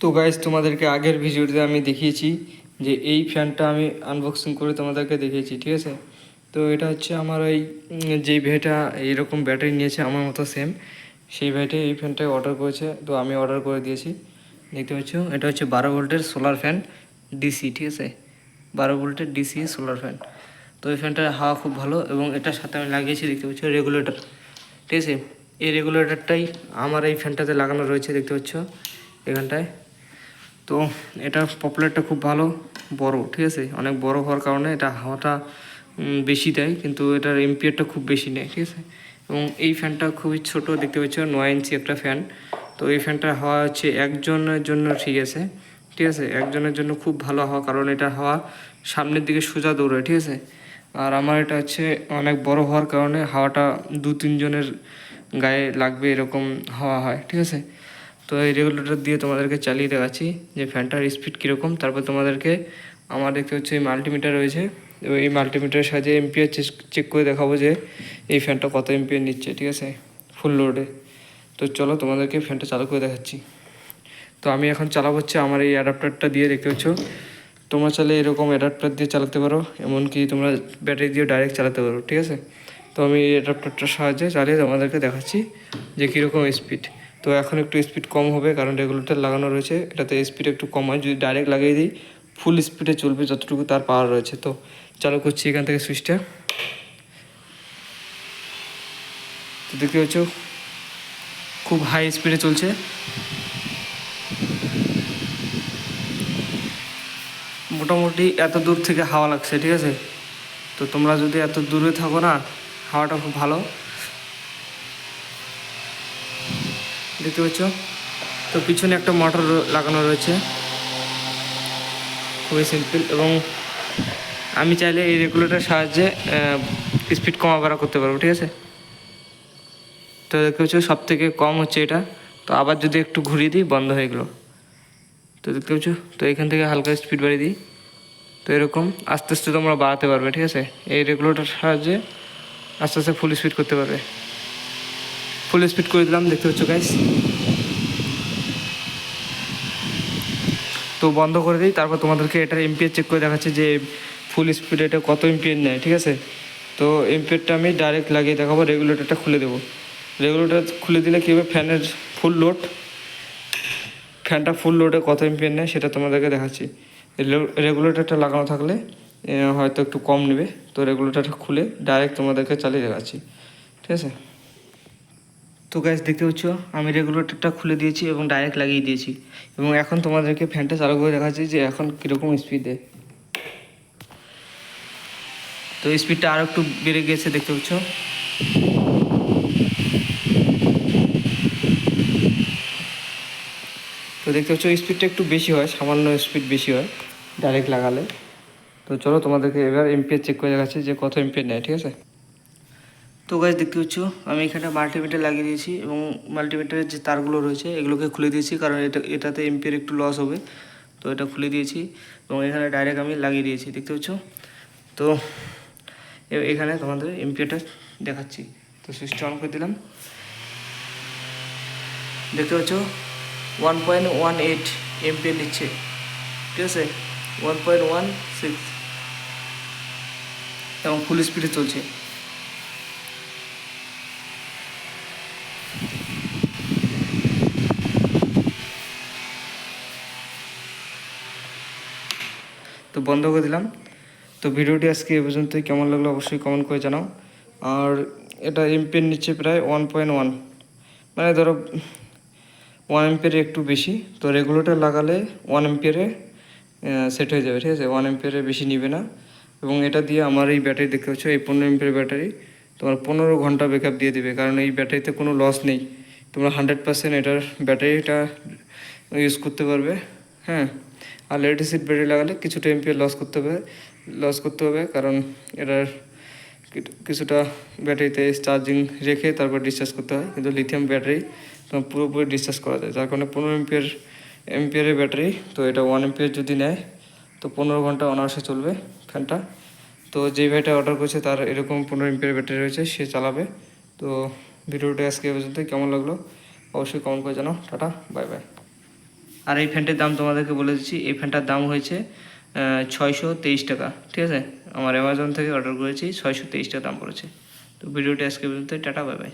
তো গাইস, তোমাদেরকে আগের ভিডিওতে আমি দেখিয়েছি যে এই ফ্যানটা আমি আনবক্সিং করে তোমাদেরকে দেখিয়েছি, ঠিক আছে। তো এটা হচ্ছে আমার ওই যেই ভাইটা এইরকম ব্যাটারি নিয়েছে আমার মতো সেম, সেই ভাইটাই এই ফ্যানটা অর্ডার করেছে। তো আমি অর্ডার করে দিয়েছি। দেখতে পাচ্ছ, এটা হচ্ছে 12 ভোল্টের সোলার ফ্যান ডিসি, ঠিক আছে। 12 ভোল্টের ডিসি সোলার ফ্যান। তো এই ফ্যানটার হাওয়া খুব ভালো এবং এটার সাথে আমি লাগিয়েছি, দেখতে পাচ্ছ, রেগুলেটর, ঠিক আছে। এই রেগুলেটরটাই আমার এই ফ্যানটাতে লাগানো রয়েছে, দেখতে পাচ্ছ এখানটায়। তো এটা পপুলারটা খুব ভালো, বড়, ঠিক আছে। অনেক বড় হওয়ার কারণে এটা হাওয়াটা বেশি দেয়, কিন্তু এটার এম্পিয়ারটা খুব বেশি নেয়, ঠিক আছে। এবং এই ফ্যানটা খুবই ছোট, দেখতে পাচ্ছ 9 ইঞ্চি একটা ফ্যান। তো এই ফ্যানটার হাওয়া হচ্ছে একজনের জন্য ঠিক আছে, ঠিক আছে। একজনের জন্য খুব ভালো হাওয়া, কারণ এটা হাওয়া সামনের দিকে সোজা দৌড়ায়, ঠিক আছে। আর আমার এটা হচ্ছে অনেক বড় হওয়ার কারণে হাওয়াটা 2-3 জনের গায়ে লাগবে এরকম হাওয়া হয়, ঠিক আছে। তো এই রেগুলেটর দিয়ে তোমাদেরকে চালিয়ে দেখাচ্ছি যে ফ্যানটার স্পিড কীরকম। তারপর তোমাদেরকে আমার দেখতে হচ্ছে এই মাল্টিমিটার রয়েছে, এবং এই মাল্টিমিটারের সাহায্যে এম্পিয়ার চেক করে দেখাবো যে এই ফ্যানটা কত এম্পিয়ার নিচ্ছে, ঠিক আছে, ফুল লোডে। তো চলো তোমাদেরকে ফ্যানটা চালু করে দেখাচ্ছি। তো আমি এখন চালাবো হচ্ছে আমার এই অ্যাডাপ্টারটা দিয়ে, দেখতে পাচ্ছ। তোমরা চাইলে এরকম অ্যাডাপ্টার দিয়ে চালাতে পারো, এমনকি তোমরা ব্যাটারি দিয়ে ডাইরেক্ট চালাতে পারো, ঠিক আছে। তো আমি এই অ্যাডাপ্টারটার সাহায্যে চালিয়ে তোমাদেরকে দেখাচ্ছি যে কীরকম স্পিড। তো এখন একটু স্পিড কম হবে, কারণ রেগুলেটর লাগানো রয়েছে, এটাতে স্পিড একটু কম হয়। যদি ডাইরেক্ট লাগিয়ে দিই ফুল স্পিডে চলবে যতটুকু তার পাওয়ার রয়েছে। তো চালু করছি এখান থেকে সুইচটা। তো দেখতে পাচ্ছ খুব হাই স্পিডে চলছে। মোটামুটি এত দূর থেকে হাওয়া লাগছে, ঠিক আছে। তো তোমরা যদি এত দূরে থাকো না, হাওয়াটা খুব ভালো, দেখতে পাচ্ছ। তো পিছনে একটা মোটর লাগানো রয়েছে, খুবই সিম্পল। এবং আমি চাইলে এই রেগুলেটরের সাহায্যে স্পিড কমা বাড়া করতে পারবো, ঠিক আছে। তো দেখতে পাচ্ছ সব থেকে কম হচ্ছে এটা। তো আবার যদি একটু ঘুরিয়ে দিই বন্ধ হয়ে গেলো। তো দেখতে পাচ্ছ, তো এখান থেকে হালকা স্পিড বাড়িয়ে দিই। তো এরকম আস্তে আস্তে তোমরা বাড়াতে পারবে, ঠিক আছে। এই রেগুলেটরের সাহায্যে আস্তে আস্তে ফুল স্পিড করতে পারবে। ফুল স্পিড করে দিলাম, দেখতে পাচ্ছ গাইস। তো বন্ধ করে দিই, তারপর তোমাদেরকে এটার এম্পিয়ার চেক করে দেখাচ্ছে যে ফুল স্পিড এটা কত এম্পিয়ার নেয়, ঠিক আছে। তো এম্পিয়ারটা আমি ডাইরেক্ট লাগিয়ে দেখাবো। রেগুলেটরটা খুলে দেবো। রেগুলেটর খুলে দিলে কী হবে, ফ্যানের ফুল লোড, ফ্যানটা ফুল লোডে কত এম্পিয়ার নেয় সেটা তোমাদেরকে দেখাচ্ছি। রেগুলেটরটা লাগানো থাকলে হয়তো একটু কম নেবে। তো রেগুলেটরটা খুলে ডাইরেক্ট তোমাদেরকে চালিয়ে দেখাচ্ছি, ঠিক আছে। তো গাইস, দেখতে পাচ্ছ আমি রেগুলেটরটা খুলে দিয়েছি এবং ডাইরেক্ট লাগিয়ে দিয়েছি। এবং এখন তোমাদেরকে ফ্যানটা চালু করে দেখাচ্ছি যে এখন কীরকম স্পিড দেয়। তো স্পিডটা আরও একটু বেড়ে গিয়েছে, দেখতে পাচ্ছ। তো দেখতে পাচ্ছ স্পিডটা একটু বেশি হয়, সামান্য স্পিড বেশি হয় ডাইরেক্ট লাগালে। তো চলো তোমাদেরকে এবার এম্পিয়ার চেক করে দেখাচ্ছি যে কত এম্পিয়ার নেয়, ঠিক আছে। তো গাইস, দেখতে পাচ্ছ আমি এখানে মাল্টিমিটার লাগিয়ে দিয়েছি এবং মাল্টিমিটারের যে তারগুলো রয়েছে এগুলোকে খুলে দিয়েছি, কারণ এটাতে এম্পিয়ার একটু লস হবে। তো এটা খুলে দিয়েছি এবং এখানে ডাইরেক্ট আমি লাগিয়ে দিয়েছি, দেখতে পাচ্ছ। তো এখানে তোমাদের এম্পিয়ারটা দেখাচ্ছি। তো সুইচটা অন করে দিলাম, দেখতে পাচ্ছ 1.18 এম্পিয়ার নিচ্ছে, ঠিক আছে। 1.16 এবং ফুল স্পিডে চলছে। তো বন্ধ করে দিলাম। তো ভিডিওটি আজকে এ পর্যন্তই। কেমন লাগলো অবশ্যই কমেন্ট করে জানাও। আর এটা এম্পিয়ার নিচ্ছে প্রায় 1.1, মানে ধরো 1 এম্পিয়ারে একটু বেশি। তো রেগুলেটর লাগালে 1 এম্পিয়ারে সেট হয়ে যাবে, ঠিক আছে। 1 এম্পিয়ারে বেশি নিবে না। এবং এটা দিয়ে আমার এই ব্যাটারি, দেখতে পাচ্ছ এই 15 এম্পিয়ার ব্যাটারি তোমার 15 ঘন্টা ব্যাকআপ দিয়ে দেবে, কারণ এই ব্যাটারিতে কোনো লস নেই। তোমরা 100% এটার ব্যাটারিটা ইউজ করতে পারবে, হ্যাঁ। আর লেড অ্যাসিড ব্যাটারি লাগালে কিছুটা এম্পিয়ার লস করতে হবে, কারণ এটার কিছুটা ব্যাটারিতে চার্জিং রেখে তারপর ডিসচার্জ করতে হয়। কিন্তু লিথিয়াম ব্যাটারি তোমার পুরোপুরি ডিসচার্জ করা যায়, যার কারণে 15 এম্পিয়ারের ব্যাটারি। তো এটা 1 এম্পিয়ার যদি নেয় তো 15 ঘন্টা অনায়াসে চলবে ফ্যানটা। তো যেই ভাইটা অর্ডার করেছে তার এরকম 15 এম্পিয়ার ব্যাটারি রয়েছে, সে চালাবে। তো ভিডিওটা আজকে এ পর্যন্ত। কেমন লাগলো অবশ্যই কমেন্ট করে জানাও। Tata, bye bye. আর এই ফ্যানটির দাম তোমাদেরকে বলে দিচ্ছি, এই ফ্যানটার দাম হয়েছে 623 টাকা, ঠিক আছে। আমার অ্যামাজন থেকে অর্ডার করেছি, 623 টাকা দাম পড়েছে। তো ভিডিওটি আজকে পর্যন্ত, টাটা, বাই বাই।